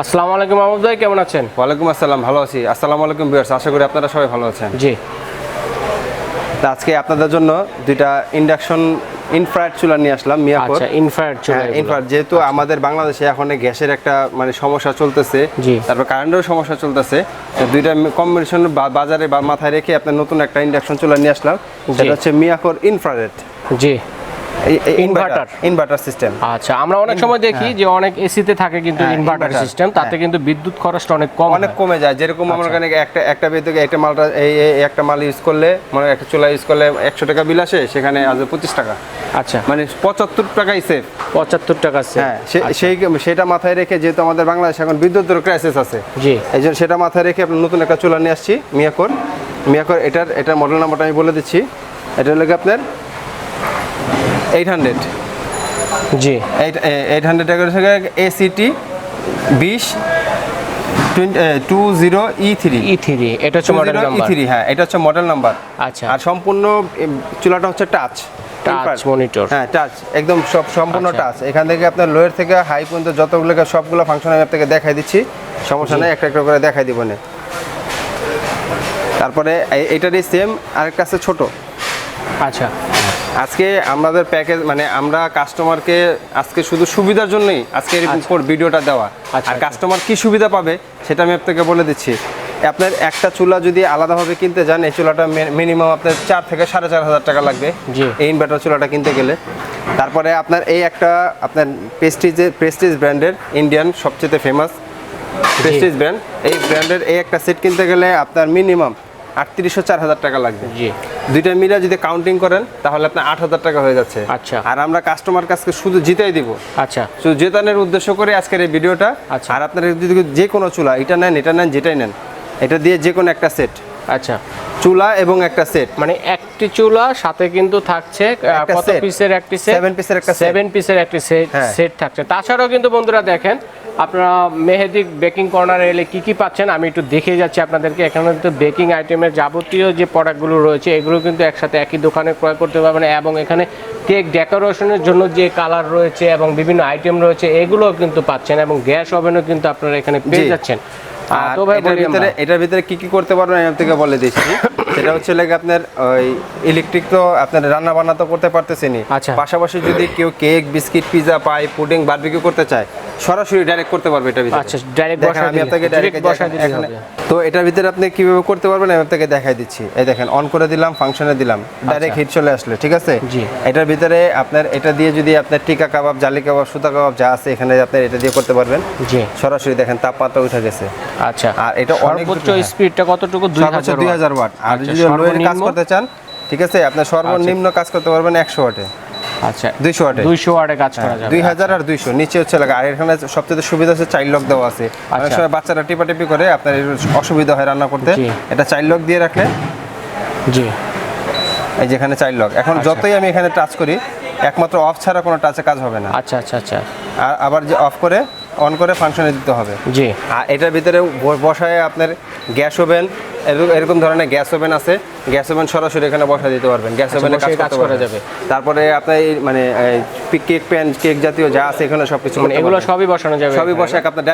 আসসালামু আলাইকুম মাহমুদ ভাই, কেমন আছেন? ওয়ালাইকুম আসসালাম, ভালো আছি। আসসালামু আলাইকুম ভিউয়ার্স, আশা করি আপনারা সবাই ভালো আছেন। জি। আজকে আপনাদের জন্য দুইটা ইন্ডাকশন ইনফ্রারেড চুলা নিয়ে আসলাম মিয়াকোর। আচ্ছা, ইনফ্রারেড চুলা। ইনফ্রারেড যেহেতু আমাদের বাংলাদেশে এখন গ্যাসের একটা সমস্যা চলতেছে, তারপর কারেন্টেরও সমস্যা চলতেছে, দুইটা কম্বিনেশন বাজারে বা মাথায় রেখে আপনার নতুন একটা ইন্ডাকশন চুলা নিয়ে আসলাম। সেটা হচ্ছে মিয়াকোর ইনফ্রারেড। জি। Inverter system. আচ্ছা, আমরা অনেক সময় দেখি যে অনেক এসিতে থাকে কিন্তু ইনভার্টার সিস্টেম, তাতে কিন্তু বিদ্যুৎ খরচটা অনেক কমে যায়। যেরকম আমরা এখানে একটা বিদ্যুৎ একটা মালটা একটা মাল ইউজ করলে একটা চুলা ইউজ করলে 100 টাকা বিল আসে, সেখানে আজ 25 টাকা। আচ্ছা, 75 টাকাই সেফ। 75 টাকা সেফ। হ্যাঁ, সেটা মাথায় রেখে যেহেতু আমাদের বাংলাদেশে এখন বিদ্যুতের ক্রাইসিস আছে, জি, এই জন্য সেটা মাথায় রেখে আপনার নতুন একটা চুলা নিয়ে আসছি মিয়াকোর। এটার মডেল নাম্বারটা আমি বলে দিচ্ছি। এটা হলো আপনার 800। জি, 800 টাকা ACT 20E3। এটা হচ্ছে মডেল নাম্বার। E3, হ্যাঁ, এটা হচ্ছে মডেল নাম্বার। আচ্ছা, আর সম্পূর্ণ চুলাটা হচ্ছে টাচ মনিটর। হ্যাঁ, টাচ, একদম সম্পূর্ণ টাচ। এখান থেকে আপনার লোয়ের থেকে হাই পর্যন্ত যতগুলো সবগুলো ফাংশন আমি আপনাকে দেখাই দিচ্ছি, সমস্যা নেই, একটা একটা করে দেখাই দিব না। তারপরে এটারই সেম আরেকটা আছে ছোট। আচ্ছা, আজকে আমাদের প্যাকেজ আমরা কাস্টমারকে আজকে শুধু সুবিধার জন্যই আজকে ভিডিওটা দেওয়া। আর কাস্টমার কি সুবিধা পাবে সেটা আমি আপনাকে বলে দিচ্ছি। আপনার একটা চুলা যদি আলাদাভাবে কিনতে যান, এই চুলাটা মিনিমাম আপনার 4 থেকে 4,500 টাকা লাগবে এই ইনভার্টার চুলাটা কিনতে গেলে। তারপরে আপনার এই একটা আপনার প্রেস্টিজ ব্র্যান্ডের, ইন্ডিয়ান সবচেয়ে ফেমাস প্রেস্টিজ ব্র্যান্ড, এই ব্র্যান্ডের এই একটা সেট কিনতে গেলে আপনার মিনিমাম 3800-4000 টাকা লাগবে। দুইটা মিলে যদি কাউন্টিং করেন তাহলে আপনার 8000 টাকা হয়ে যাচ্ছে। আচ্ছা, আর আমরা কাস্টমার কাছে শুধু জিতাই দিব। আচ্ছা, শুধু জেতানোর উদ্দেশ্য করে আজকের এই ভিডিওটা। আর আপনারা যদি যে কোনো চুলা এটা নেন যেটাই নেন, এটা দিয়ে যে কোনো একটা সেট। আচ্ছা, চুলা এবং একটা সেট, একটি চুলা সাথে কিন্তু থাকছে কত পিসের একটি সেট? 7 পিসের একটা 7 পিসের একটি সেট থাকছে। তাছাড়াও কিন্তু বন্ধুরা দেখেন, আপনারা মেহেদি বেকিং কর্নারে এলে কি কি পাচ্ছেন আমি একটু দেখে যাচ্ছি আপনাদেরকে। এখানে কিন্তু বেকিং আইটেমের যাবতীয় যে প্রোডাক্টগুলো রয়েছে এগুলো কিন্তু একসাথে একই দোকানে ক্রয় করতে পারবেন, এবং এখানে কেক ডেকোরেশনের জন্য যে কালার রয়েছে এবং বিভিন্ন আইটেম রয়েছে এগুলোও কিন্তু পাচ্ছেন, এবং গ্যাস ওভেনও কিন্তু আপনারা এখানে পেয়ে যাচ্ছেন। তো ভাই এটার ভিতরে কি কি করতে পারবেন আমি আপনাকে বলে দিচ্ছি। সেটা হচ্ছে আপনার ওই ইলেকট্রিক তো আপনার রান্না বান্না তো করতে পারতেছেনই, পাশাপাশি যদি কেউ কেক, বিস্কিট, পিজা, পাই, পুডিং, বারবিকিউ করতে চায় সরাসরি ডাইরেক্ট করতে পারবে এটার ভিতরে। আচ্ছা, ডাইরেক্ট বসাই আমি আপনাকে ডাইরেক্ট বসাই দিই এখানে। তো এটার ভিতরে আপনি কিভাবে করতে পারবেন আমি আপনাকে দেখাই দিচ্ছি। এই দেখেন, অন করে দিলাম, ফাংশনে দিলাম, ডাইরেক্ট হিট চলে আসলে, ঠিক আছে। এটার ভিতরে আপনার এটা দিয়ে যদি আপনার টিকা কাবাব, জালি কাবাব, সুতা কাবাব যা আছে এখানে আপনার এটা দিয়ে করতে পারবেন। সরাসরি দেখেন তাপমাত্রা উঠে গেছে। আচ্ছা, আর এটা সর্বোচ্চ স্পিডটা কতটুকু? 2000 ওয়াট। আর যদি লোয়ের কাজ করতে চান, ঠিক আছে, আপনি সর্বনিম্ন কাজ করতে পারবেন 100 ওয়াটে। আচ্ছা, 200 ওয়াটে কাজ করা যাবে। 2000 আর 200 নিচে হচ্ছে লাগা। আর এখানে সবচেয়ে সুবিধা হচ্ছে চাইল্ড লক দেওয়া আছে। অনেক সময় বাচ্চারা টিপাটিপি করে, আপনার অসুবিধা হয় রান্না করতে, এটা চাইল্ড লক দিয়ে রাখলে। এই যেখানে চাইল্ড লক, এখন যতই আমি এখানে টাচ করি একমাত্র অফ ছাড়া কোনো টাচে কাজ হবে না। আচ্ছা, আচ্ছা, আচ্ছা। আর আবার যে অফ করে অন করে ফাংশনে দিতে হবে। আর এটার ভিতরে বসায় আপনার গ্যাস ওভেন, এরকম ধরনের গ্যাস ওভেন আছে, গ্যাস ওভেন সরাসরি এখানে বসা দিতে পারবেন, গ্যাস ওভেনে কাজ করা যাবে। তারপরে আপনার কেক প্যান, কেক জাতীয় যা আছে এখানে সবকিছু এগুলো সবই বসানো যাবে, সবই বসায় আপনার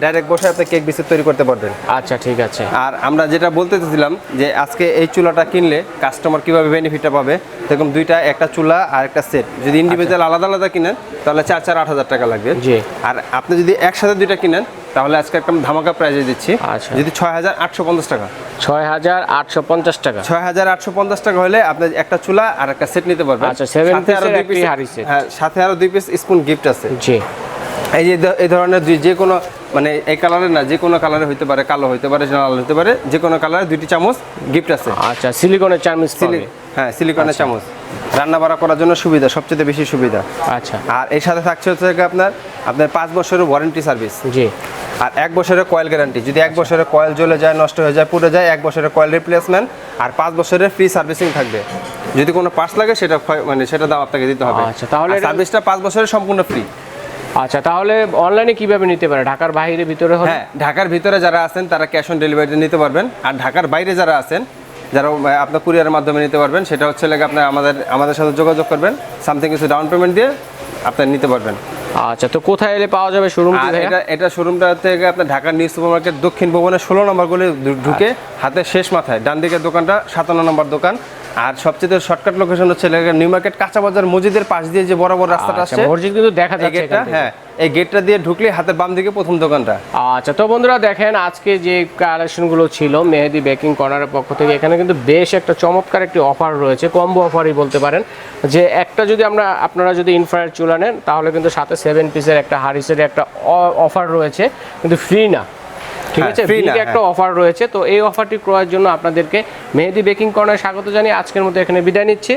ডাইরেক্ট বসে আপনি কেক বিস্কুট তৈরি করতে পারবেন। আচ্ছা, ঠিক আছে। আর আমরা যেটা বলতে চাইছিলাম যে আজকে এই চুলাটা কিনলে কাস্টমার কিভাবে বেনিফিটটা পাবে, এরকম দুইটা, একটা চুলা আর একটা সেট যদি ইন্ডিভিজুয়াল আলাদা আলাদা কিনেন তাহলে 4,000-8,000 টাকা লাগবে। আর আপনি যদি একসাথে দুইটা কিনেন তাহলে আজকে একটা ধামাকা প্রাইজে দিচ্ছি। যদি 6,850 টাকা, 6,850 টাকা, 6,850 টাকা হলে আপনি একটা চুলা আর একটা সেট নিতে পারবেন। আচ্ছা, 7 পিসের একটি হাড়ি সেট, হ্যাঁ, সাথে আরো 2 পিস স্পুন গিফট আছে। এই যে এই ধরনের যে কোনো এই কালারের না, যে কোনো কালারে হইতে পারে, কালো হইতে পারে, লাল হইতে পারে, যে কোনো কালারে 2টি চামচ গিফট আছে। আচ্ছা, সিলিকনের চামচ, হ্যাঁ, সিলিকনের চামচ, রান্না বাড়া করার জন্য সুবিধা, সবচেয়ে বেশি সুবিধা। আচ্ছা, আর এর সাথে থাকছে হচ্ছে আপনার 5 বছরের ওয়ারেন্টি সার্ভিস। আর 1 বছরের কয়েল গ্যারান্টি। যদি 1 বছরের কয়েল জ্বলে যায়, নষ্ট হয়ে যায়, পুড়ে যায়, 1 বছরের কয়েল রিপ্লেসমেন্ট, আর 5 বছরের ফ্রি সার্ভিসিং থাকবে। যদি কোনো পার্টস লাগে সেটা দাম আপনাকে দিতে হবে। আচ্ছা, তাহলে সার্ভিসটা 5 বছরের সম্পূর্ণ ফ্রি। আচ্ছা, তাহলে অনলাইনে কিভাবে নিতে পারে? ঢাকার বাইরে, ভিতরে হলে? হ্যাঁ, ঢাকার ভিতরে যারা আছেন তারা ক্যাশ অন ডেলিভারিতে নিতে পারবেন। আর ঢাকার বাইরে যারা আছেন, যারা আপনার কুরিয়ারের মাধ্যমে নিতে পারবেন, সেটা হচ্ছে আপনার আমাদের সাথে যোগাযোগ করবেন, সামথিং কিছু ডাউন পেমেন্ট দিয়ে আপনার নিতে পারবেন। আচ্ছা, তো কোথায় এলে পাওয়া যাবে শোরুমটি আর ভাইয়া? এটা শোরুমটা থেকে আপনার ঢাকা নিউ সুপারমার্কেট দক্ষিণ ভবনের 16 নম্বর গলি ঢুকে হাতের শেষ মাথায় ডান দিকের দোকানটা 57 নম্বর দোকান। আর সবচেয়ে শর্টকাট লোকেশন হচ্ছে নিউ মার্কেট কাঁচা বাজার মসজিদের পাশ দিয়ে যে বড় বড় রাস্তাটা আচ্ছা, আছে, মসজিদ কিন্তু দেখা যাচ্ছে গেটটা, এখান থেকে। হ্যাঁ এই গেটটা দিয়ে ঢুকলে হাতের বাম দিকে প্রথম দোকানটা। আচ্ছা, তো বন্ধুরা দেখেন আজকে যে কালেকশনগুলো ছিল মেহেদি বেকিং কর্নারের পক্ষ থেকে, এখানে কিন্তু বেশ একটা চমৎকার একটি অফার রয়েছে, কম্বো অফারই বলতে পারেন। যে একটা যদি আপনারা যদি ইনফ্রারেড চুলা নেন তাহলে কিন্তু সাথে 7 পিসের একটা হারিসের একটা অফার রয়েছে, কিন্তু ফ্রি না, ঠিক আছে, free না, একটা অফার রয়েছে। তো এই অফারটি ক্রয়ের জন্য আপনাদেরকে মেহেদি বেকিং কর্নারে স্বাগত জানিয়ে আজকের মতো এখানে বিদায় নিচ্ছি।